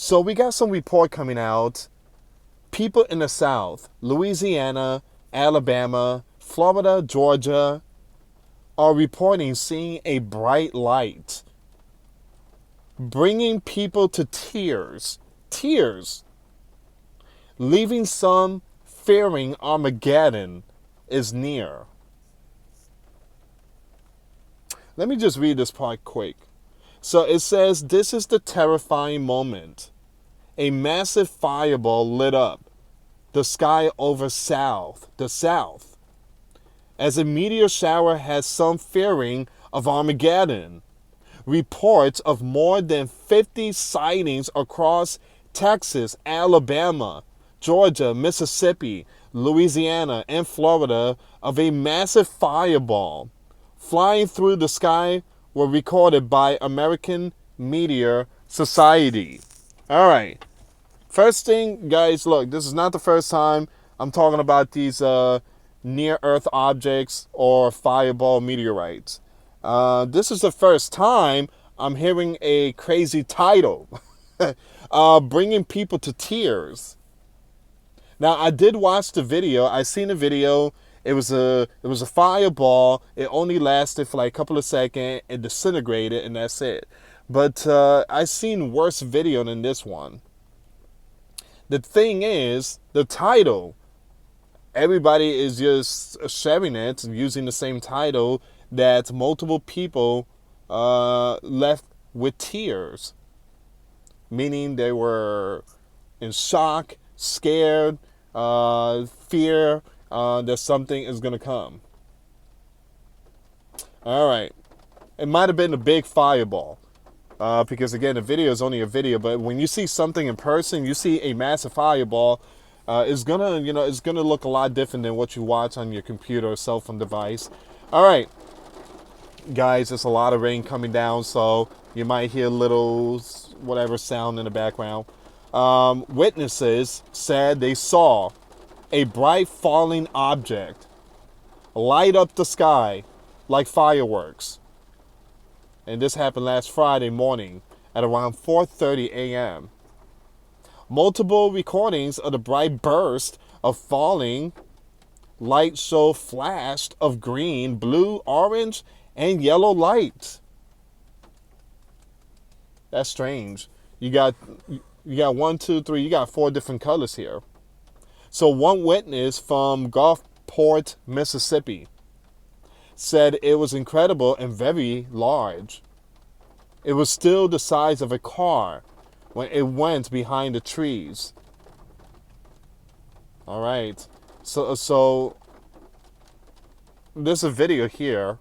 So we got some report coming out. People in the South, Louisiana, Alabama, Florida, Georgia, are reporting seeing a bright light, bringing people to tears, leaving some fearing Armageddon is near. Let me just read this part quick. So it says, this is the terrifying moment. A massive fireball lit up the sky over the South, as a meteor shower has some fearing of Armageddon. Reports of more than 50 sightings across Texas, Alabama, Georgia, Mississippi, Louisiana, and Florida of a massive fireball flying through the sky were recorded by American Meteor Society. All right. First thing, guys, look, this is not the first time I'm talking about these near-Earth objects or fireball meteorites. This is the first time I'm hearing a crazy title, bringing people to tears. Now, I did watch the video. I seen the video. It was a fireball. It only lasted for like a couple of seconds. It disintegrated, and that's it. But I seen worse video than this one. The thing is, the title, everybody is just sharing it and using the same title, that multiple people left with tears. Meaning they were in shock, scared, fear that something is going to come. All right. It might have been a big fireball. Because again, the video is only a video, but when you see something in person, you see a massive fireball, it's gonna look a lot different than what you watch on your computer or cell phone device. All right, guys, there's a lot of rain coming down, so you might hear little whatever sound in the background. Witnesses said they saw a bright falling object light up the sky like fireworks. And this happened last Friday morning at around 4:30 a.m. Multiple recordings of the bright burst of falling light show flashed of green, blue, orange, and yellow light. That's strange. You got 1, 2, 3. You got 4 different colors here. So one witness from Gulfport, Mississippi, said it was incredible and very large. It was still the size of a car when it went behind the trees. All right. So there's a video here.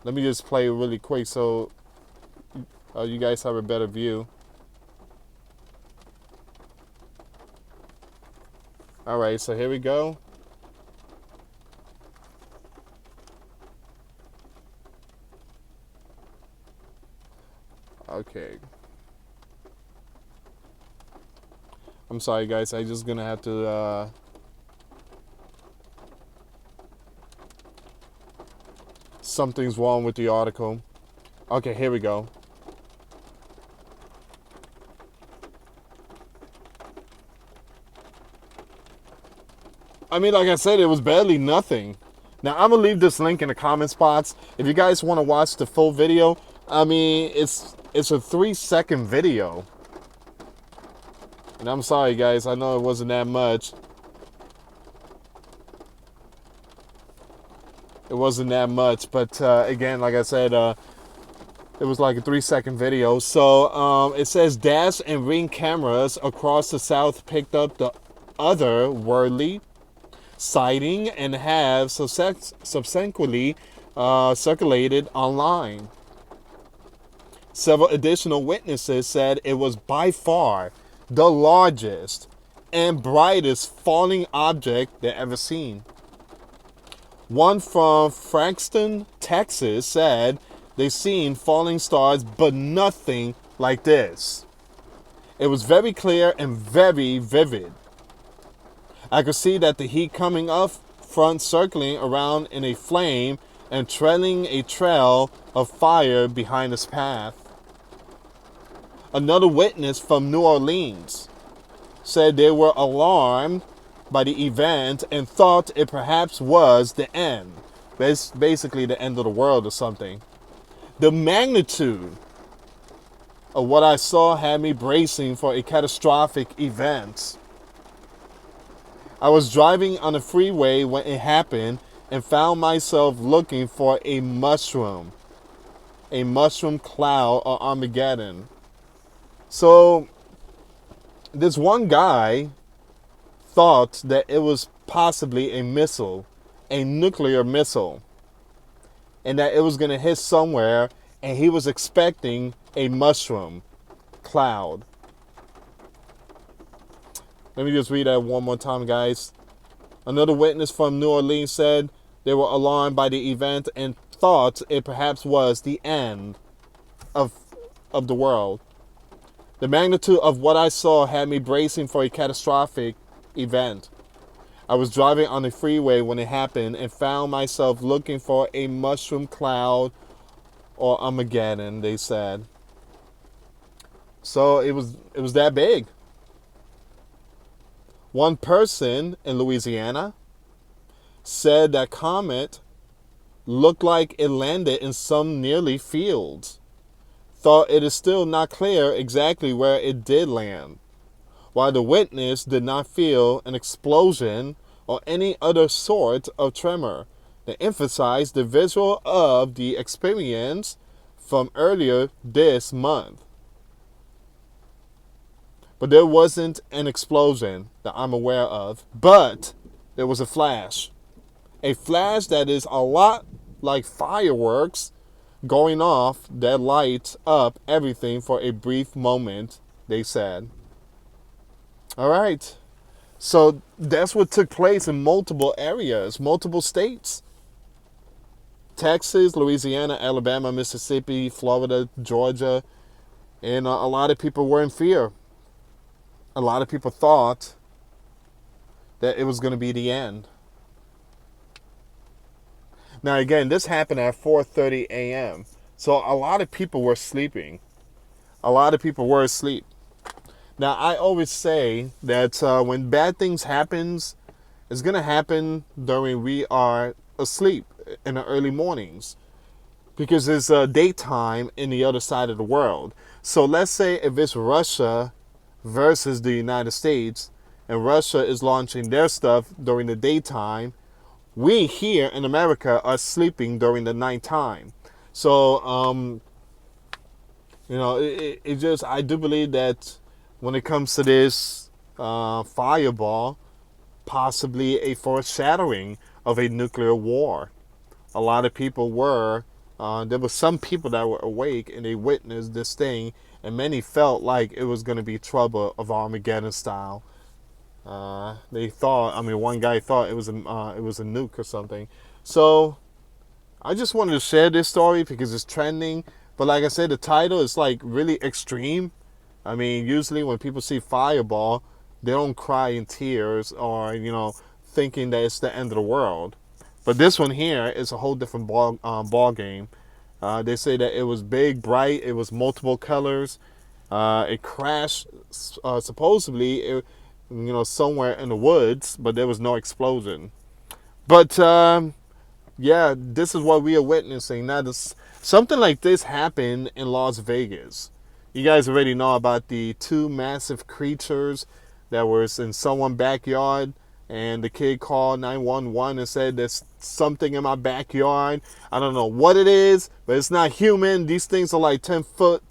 Let me just play really quick so you guys have a better view. All right, so here we go. Okay. I'm sorry, guys. I'm just gonna have to something's wrong with the article. Okay, here we go. I mean, like I said, it was barely nothing. Now, I'm gonna leave this link in the comment spots. If you guys want to watch the full video, I mean, it's a 3-second video. And I'm sorry, guys. I know it wasn't that much. It wasn't that much. But again, like I said, it was like a 3-second video. So it says dash and ring cameras across the South picked up the otherworldly sighting and have subsequently circulated online. Several additional witnesses said it was by far the largest and brightest falling object they ever seen. One from Frankston, Texas said they seen falling stars, but nothing like this. It was very clear and very vivid. I could see that the heat coming up front, circling around in a flame and trailing a trail of fire behind its path. Another witness from New Orleans said they were alarmed by the event and thought it perhaps was the end. Basically the end of the world or something. The magnitude of what I saw had me bracing for a catastrophic event. I was driving on the freeway when it happened and found myself looking for a mushroom cloud or Armageddon. So this one guy thought that it was possibly a missile, a nuclear missile, and that it was going to hit somewhere, and he was expecting a mushroom cloud. Let me just read that one more time, guys. Another witness from New Orleans said they were alarmed by the event and thought it perhaps was the end of the world. The magnitude of what I saw had me bracing for a catastrophic event. I was driving on the freeway when it happened and found myself looking for a mushroom cloud or Armageddon, they said. So it was that big. One person in Louisiana said that comet looked like it landed in some nearly fields. Thought it is still not clear exactly where it did land, while the witness did not feel an explosion or any other sort of tremor. They emphasized the visual of the experience from earlier this month. But there wasn't an explosion that I'm aware of, but there was a flash. A flash that is a lot like fireworks going off that lights up everything for a brief moment, they said. All right. So that's what took place in multiple areas, multiple states. Texas, Louisiana, Alabama, Mississippi, Florida, Georgia. And a lot of people were in fear. A lot of people thought that it was going to be the end. Now, again, this happened at 4:30 a.m. So a lot of people were sleeping. A lot of people were asleep. Now, I always say that when bad things happens, it's going to happen during we are asleep in the early mornings, because it's daytime in the other side of the world. So let's say if it's Russia versus the United States, and Russia is launching their stuff during the daytime, we here in America are sleeping during the nighttime. So, it just, I do believe that when it comes to this fireball, possibly a foreshadowing of a nuclear war. A lot of people were, there were some people that were awake and they witnessed this thing, and many felt like it was going to be trouble of Armageddon style. They thought, one guy thought it was a nuke or something. So I just wanted to share this story because it's trending. But like I said, the title is like really extreme. Usually when people see fireball, they don't cry in tears or, thinking that it's the end of the world. But this one here is a whole different ball game. They say that it was big, bright, it was multiple colors. It crashed, supposedly, somewhere in the woods, but there was no explosion. But yeah, this is what we are witnessing now. Something like this happened in Las Vegas. You guys already know about the two massive creatures that was in someone's backyard, and the kid called 911 and said there's something in my backyard. I don't know what it is, but it's not human. These things are like 10 foot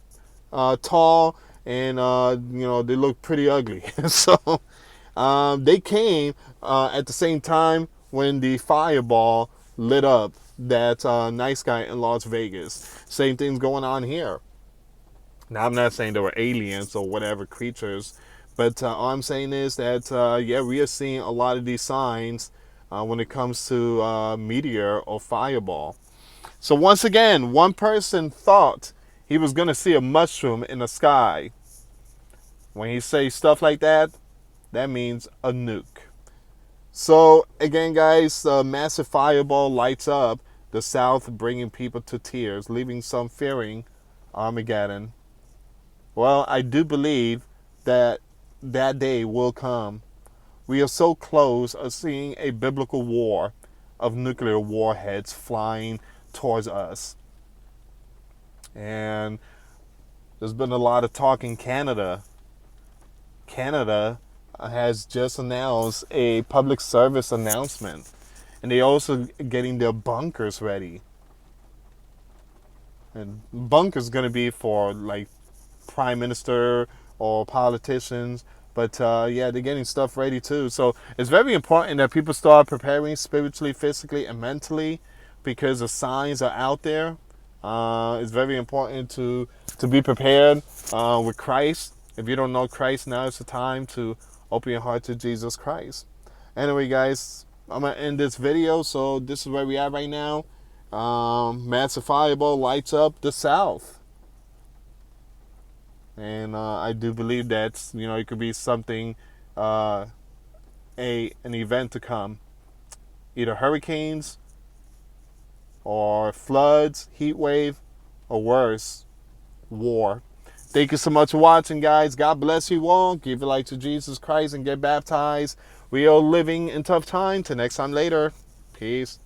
tall, and they look pretty ugly. So they came at the same time when the fireball lit up that nice guy in Las Vegas. Same thing's going on here. Now, I'm not saying there were aliens or whatever creatures, but all I'm saying is that, we are seeing a lot of these signs when it comes to meteor or fireball. So once again, one person thought he was going to see a mushroom in the sky. When he says stuff like that, that means a nuke. So again, guys, massive fireball lights up the South, bringing people to tears, leaving some fearing Armageddon. Well, I do believe that that day will come. We are so close of seeing a biblical war of nuclear warheads flying towards us. And there's been a lot of talk in Canada. Canada has just announced a public service announcement, and they're also getting their bunkers ready. And bunkers going to be for like prime minister or politicians, but yeah, they're getting stuff ready too. So it's very important that people start preparing spiritually, physically, and mentally, because the signs are out there. It's very important to be prepared with Christ. If you don't know Christ, now is the time to open your heart to Jesus Christ. Anyway, guys, I'm gonna end this video. So this is where we are right now. Massive fireball lights up the South. And I do believe that it could be something, an event to come, either hurricanes or floods, heat wave, or worse, war. Thank you so much for watching, guys. God bless you all. Give your life to Jesus Christ and get baptized. We are living in tough times. Till next time later. Peace.